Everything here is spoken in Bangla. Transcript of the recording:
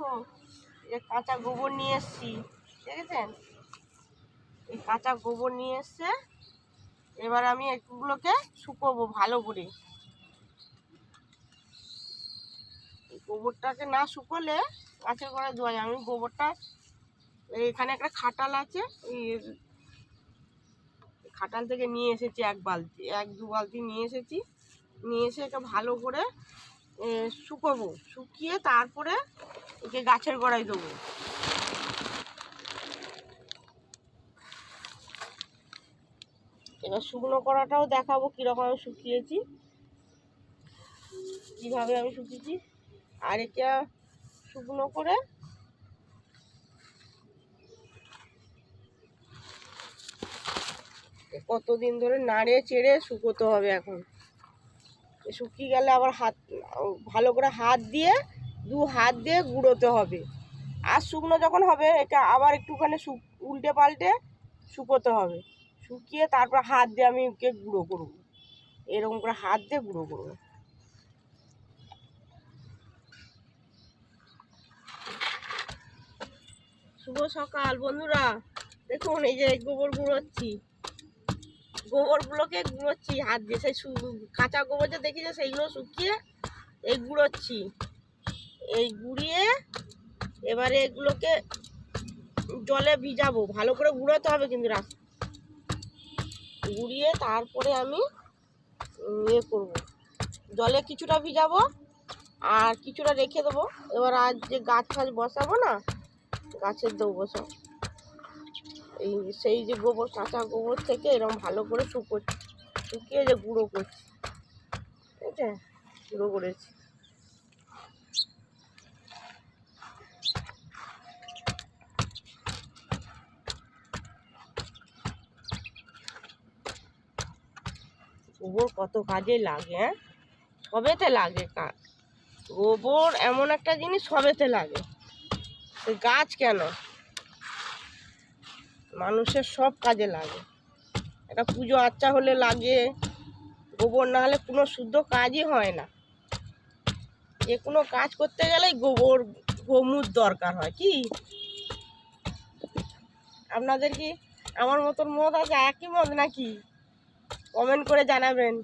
দেখো এই কাঁচা গোবর নিয়ে এসছি, দেখেছেন? এই কাঁচা গোবর নিয়ে এসছে। এবার আমি এগুলোকে শুকোবো ভালো করে। এই গোবরটাকে না শুকোলে গাছের গোড়ায় দেওয়া যায়। আমি গোবরটা এখানে একটা খাটাল আছে, এই খাটাল থেকে নিয়ে এসেছি এক দু বালতি নিয়ে এসেছি। নিয়ে এসে এটা ভালো করে শুকোবো, শুকিয়ে তারপরে একে গাছের গোড়ায় দেবো। এবার শুকনো করাটাও দেখাবো কীরকম আমি শুকিয়েছি, কীভাবে আমি শুকিয়েছি। আর এটা শুকনো করে কতদিন ধরে নাড়ে চেড়ে শুকোতে হবে। এখন শুকিয়ে গেলে আবার ভালো করে দু হাত দিয়ে গুঁড়োতে হবে। আর শুকনো যখন হবে এটা আবার একটুখানি উল্টে পাল্টে শুকোতে হবে। শুকিয়ে তারপর হাত দিয়ে আমি ওকে গুঁড়ো করবো, এরকম করে হাত দিয়ে গুঁড়ো করবো। শুভ সকাল বন্ধুরা, দেখুন এই যে গোবরগুলোকে গুঁড়োচ্ছি হাত দিয়ে। সেই কাঁচা গোবর যে দেখেছে সেইগুলো শুকিয়ে এই গুঁড়োচ্ছি। এই গুঁড়িয়ে এবারে এগুলোকে জলে ভিজাবো, ভালো করে গুঁড়োতে হবে কিন্তু গুঁড়িয়ে তারপরে আমি করবো, জলে কিছুটা ভিজাবো আর কিছুটা রেখে দেবো। এবার আজ যে গাছ ফাছ বসাবো না, গাছের দেবো সব সেই যে গোবর, কাঁচা গোবর থেকে এরকম ভালো করে শুকিয়ে যে গুঁড়ো করছি, ঠিক আছে? গুঁড়ো করেছি। গোবর কত কাজে লাগে, হ্যাঁ, সবেতে লাগে। গোবর এমন একটা জিনিস, সবেতে লাগে। গাছ কেন, মানুষের সব কাজে লাগে। একটা পুজো আচ্চা হলে লাগে, গোবর না হলে কোনো শুদ্ধ কাজই হয় না। যে কোনো কাজ করতে গেলেই গোমূর দরকার হয়। কি আপনাদের কি আমার মতন মত আছে, একই মত নাকি? কমেন্ট করে জানাবেন।